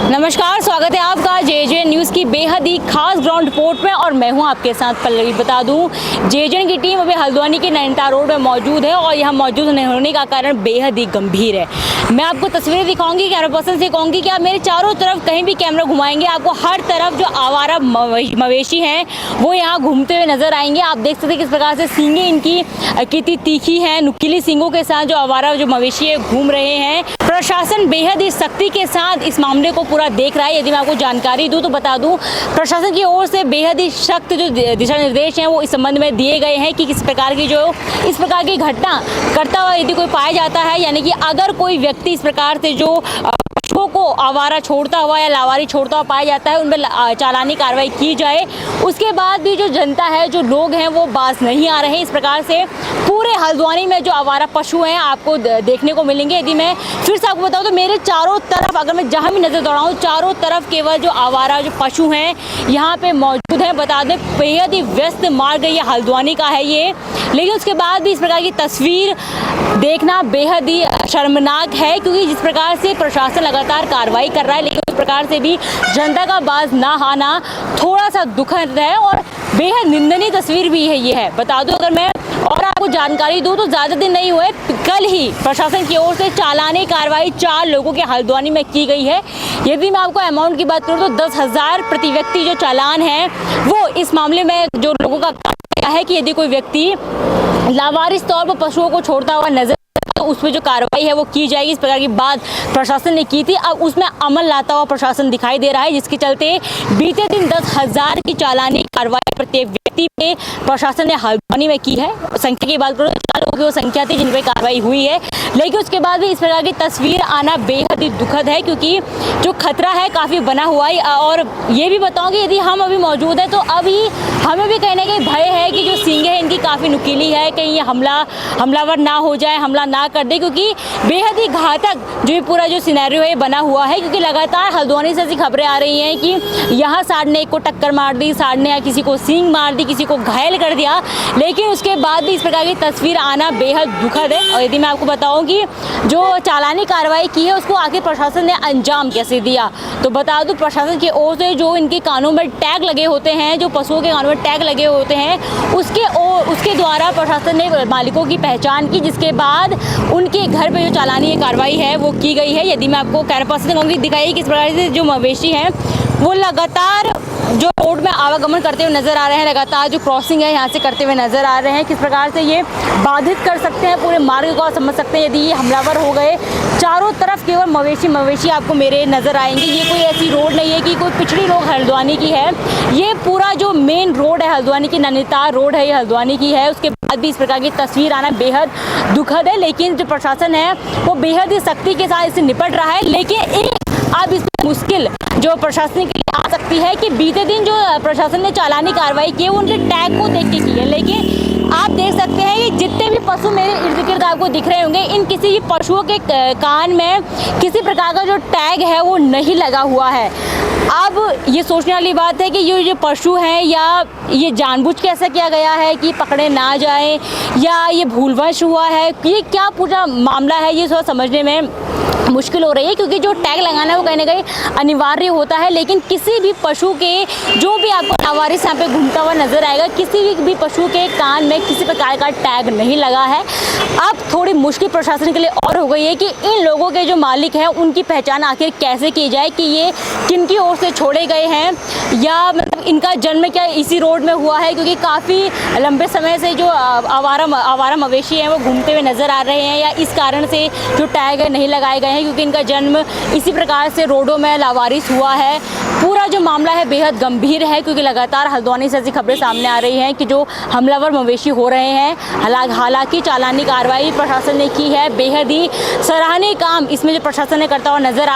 नमस्कार, स्वागत है आपका जे न्यूज़ की बेहद ही खास ग्राउंड रिपोर्ट में और मैं हूं आपके साथ पल्लवी। बता दूं जे की टीम अभी हल्द्वानी के नैनीताल रोड में मौजूद है और यहाँ मौजूद नहीं होने का कारण बेहद ही गंभीर है। मैं आपको तस्वीरें दिखाऊंगी, कैमरा पर्सन से कहूँगी कि आप मेरे चारों तरफ कहीं भी कैमरा घुमाएंगे आपको हर तरफ जो आवारा मवेशी हैं वो यहाँ घूमते हुए नजर आएंगे। आप देख सकते हैं किस प्रकार से सींगे इनकी कितनी तीखी हैं, नुकीली सींगों के साथ जो आवारा जो मवेशी है घूम रहे हैं। प्रशासन बेहद ही सख्ती के साथ इस मामले को पूरा देख रहा है। यदि मैं आपको जानकारी दूं तो बता दूं प्रशासन की ओर से बेहद ही सख्त जो दिशा निर्देश हैं वो इस संबंध में दिए गए हैं कि किस प्रकार की जो इस प्रकार की घटना करता हुआ यदि कोई पाया जाता है, यानी कि अगर कोई व्यक्ति इस प्रकार से जो पशुओं को आवारा छोड़ता हुआ या लावारी छोड़ता हुआ पाया जाता है उनमें चालानी कार्रवाई की जाए। उसके बाद भी जो जनता है, जो लोग हैं वो बाज नहीं आ रहे हैं। इस प्रकार से पूरे हल्द्वानी में जो आवारा पशु हैं आपको देखने को मिलेंगे। यदि मैं फिर से आपको बताऊं तो मेरे चारों तरफ अगर मैं जहां भी नजर दौड़ाऊं चारों तरफ केवल जो आवारा जो पशु हैं यहाँ पे मौजूद हैं। बता दें बेहद ही व्यस्त मार्ग ये हल्द्वानी का है ये, लेकिन उसके बाद भी इस प्रकार की तस्वीर देखना बेहद ही शर्मनाक है, क्योंकि जिस प्रकार से प्रशासन लगातार कार्रवाई कर रहा है लेकिन उस प्रकार से भी जनता का बाज ना आना थोड़ा सा दुखद है और बेहद निंदनीय तस्वीर भी है ये है। बता दूं अगर मैं और आपको जानकारी दूं तो ज़्यादा दिन नहीं हुए, कल ही प्रशासन की ओर से चालानी कार्रवाई 4 लोगों के हल्द्वानी में की गई है। यदि मैं आपको अमाउंट की बात करूं तो 10,000 प्रति व्यक्ति जो चालान है वो इस मामले में जो लोगों का क्या है कि यदि कोई व्यक्ति लावारिस तौर पर पशुओं को छोड़ता हुआ नजर तो उसमें जो कार्रवाई है वो की जाएगी। इस प्रकार की बात प्रशासन ने की थी, अब उसमें अमल लाता हुआ प्रशासन दिखाई दे रहा है, जिसके चलते बीते दिन 10,000 की चालानी कार्रवाई प्रत्येक व्यक्ति पे प्रशासन ने हल्द्वानी में की है। संख्या की बात करो तो 4 लोगों की वो संख्या थी जिन पर कार्रवाई हुई है, लेकिन उसके बाद भी इस प्रकार की तस्वीर आना बेहद ही दुखद है, क्योंकि जो खतरा है काफ़ी बना हुआ है। और ये भी बताऊँगी यदि हम अभी मौजूद है तो अभी हमें भी कहीं ना कहीं भय है कि जो सींगे हैं इनकी काफ़ी नुकीली है, कहीं ये हमलावर ना हो जाए, हमला ना कर दे, क्योंकि बेहद ही घातक जो ये पूरा जो सिनेरियो है बना हुआ है। क्योंकि लगातार हल्द्वानी से ऐसी खबरें आ रही हैं कि यहाँ सांड ने एक को टक्कर मार दी, सांड ने किसी को सींग मार दी, किसी को घायल कर दिया, लेकिन उसके बाद भी इस प्रकार की तस्वीर आना बेहद दुखद है। और यदि मैं आपको बताऊं कि जो चालानी कार्रवाई की है उसको आखिर प्रशासन ने अंजाम कैसे दिया, तो बता दूं प्रशासन की ओर से जो इनके कानों में टैग लगे होते हैं, जो पशुओं के कानों में टैग लगे होते हैं उसके द्वारा प्रशासन ने मालिकों की पहचान की, जिसके बाद उनके घर पे जो चालानी कार्रवाई है वो की गई है। यदि मैं आपको कैमरा पर्सन कहूँगी दिखाइए किस प्रकार से जो मवेशी हैं वो लगातार जो रोड में आवागमन करते हुए नजर आ रहे हैं, लगातार जो क्रॉसिंग है यहाँ से करते हुए नजर आ रहे हैं। किस प्रकार से ये बाधित कर सकते हैं पूरे मार्ग को, समझ सकते हैं यदि ये हमलावर हो गए। चारों तरफ केवल मवेशी आपको मेरे नजर आएंगे। ये कोई ऐसी रोड नहीं है कि कोई पिछड़ी रोड हल्द्वानी की है, ये पूरा जो मेन रोड है हल्द्वानी की, नैनीताल रोड है ये हल्द्वानी की है। उसके बाद भी इस प्रकार की तस्वीर आना बेहद दुखद है, लेकिन जो प्रशासन है वो बेहद ही सख्ती के साथ इससे निपट रहा है। लेकिन अब इसमें मुश्किल जो प्रशासन की आ सकती है कि बीते दिन जो प्रशासन ने चालानी कार्रवाई की है वो उनके टैग को देख के की है, लेकिन आप देख सकते हैं कि जितने भी पशु मेरे इर्द गिर्द आपको दिख रहे होंगे इन किसी भी पशुओं के कान में किसी प्रकार का जो टैग है वो नहीं लगा हुआ है। अब ये सोचने वाली बात है कि ये जो पशु हैं या ये जानबूझ के ऐसा किया गया है कि पकड़े ना जाए या ये भूलवश हुआ है, ये क्या पूरा मामला है ये थोड़ा समझने में मुश्किल हो रही है, क्योंकि जो टैग लगाना है वो कहीं ना कहीं अनिवार्य होता है। लेकिन किसी भी पशु के जो भी आपको लावारिस यहाँ पे घूमता हुआ नजर आएगा, किसी भी पशु के कान में किसी प्रकार का टैग नहीं लगा है। अब थोड़ी मुश्किल प्रशासन के लिए और हो गई है कि इन लोगों के जो मालिक हैं उनकी पहचान आखिर कैसे की जाए कि ये किनकी ओर से छोड़े गए हैं, या मतलब इनका जन्म क्या इसी रोड में हुआ है, क्योंकि काफ़ी लंबे समय से जो आवारा मवेशी हैं वो घूमते हुए नजर आ रहे हैं, या इस कारण से जो टैग नहीं लगाए गए हैं क्योंकि इनका जन्म इसी प्रकार से रोडों में लावारिस हुआ है। पूरा जो मामला है बेहद गंभीर है, क्योंकि लगातार हल्द्वानी से ऐसी खबरें सामने आ रही हैं कि जो हमलावर मवेशी हो रहे हैं। हालांकि चालानी कार्रवाई प्रशासन ने की है, बेहद ही सराहनीय काम इसमें जो प्रशासन ने करता हुआ नजर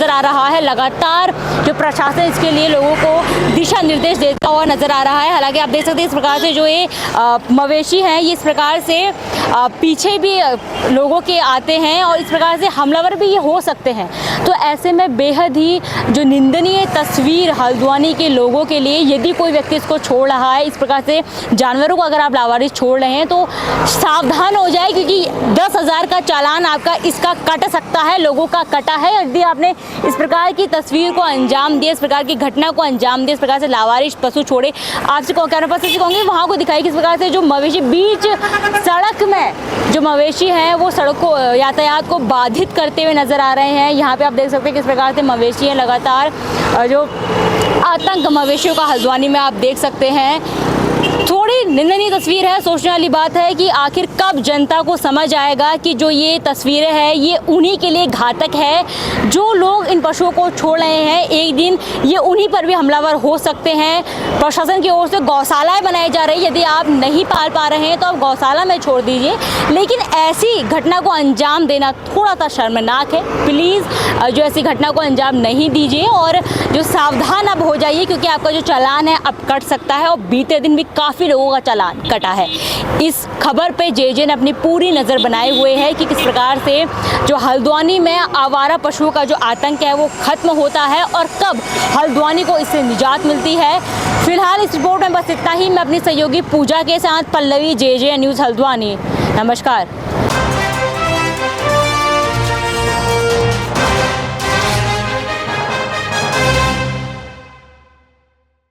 आ रहा है। लगातार जो प्रशासन इसके लिए लोगों को दिशा निर्देश देता हुआ नजर आ रहा है। हालांकि आप देख सकते हैं इस प्रकार से जो ये मवेशी हैं ये इस प्रकार से पीछे भी लोगों के आते हैं और इस प्रकार से से हमलावर भी ये हो सकते हैं। तो ऐसे में बेहद ही जो निंदनीय तस्वीर हल्द्वानी के लोगों के लिए, यदि कोई व्यक्ति इसको छोड़ रहा है, इस प्रकार से जानवरों को अगर आप लावारिस छोड़ रहे हैं तो सावधान हो जाए, क्योंकि 10,000 का चालान आपका इसका कट सकता है, लोगों का कटा है। यदि आपने इस प्रकार की तस्वीर को अंजाम दिया, इस प्रकार की घटना को अंजाम दिया, इस प्रकार से लावारिस पशु छोड़े, आपसे कैमरा पर्सन से कहूँगी वहाँ को दिखाई किस प्रकार से जो मवेशी बीच सड़क में जो मवेशी हैं वो सड़क को यातायात को बाधित करते हुए नजर आ रहे हैं। यहाँ पे आप देख सकते हैं किस प्रकार से मवेशी हैं, लगातार जो आतंक मवेशियों का हल्द्वानी में आप देख सकते हैं। थोड़ी निंदनीय तस्वीर है। सोचने वाली बात है कि आखिर कब जनता को समझ आएगा कि जो ये तस्वीरें हैं ये उन्हीं के लिए घातक है। जो लोग इन पशुओं को छोड़ रहे हैं, एक दिन ये उन्हीं पर भी हमलावर हो सकते हैं। प्रशासन की ओर से गौशालाएं बनाई जा रही है, यदि आप नहीं पाल पा रहे हैं तो आप गौशाला में छोड़ दीजिए, लेकिन ऐसी घटना को अंजाम देना थोड़ा सा शर्मनाक है। प्लीज़ जो ऐसी घटना को अंजाम नहीं दीजिए और जो सावधान अब हो जाइए, क्योंकि आपका जो चालान है अब कट सकता है और बीते दिन भी काफ़ी लोगों का चालान कटा है। इस खबर पे जेजे ने अपनी पूरी नज़र बनाए हुए है कि किस प्रकार से जो हल्द्वानी में आवारा पशुओं का जो आतंक है वो खत्म होता है और कब हल्द्वानी को इससे निजात मिलती है। फिलहाल इस रिपोर्ट में बस इतना ही। मैं अपनी सहयोगी पूजा के साथ पल्लवी, जेजे न्यूज़ हल्द्वानी। नमस्कार।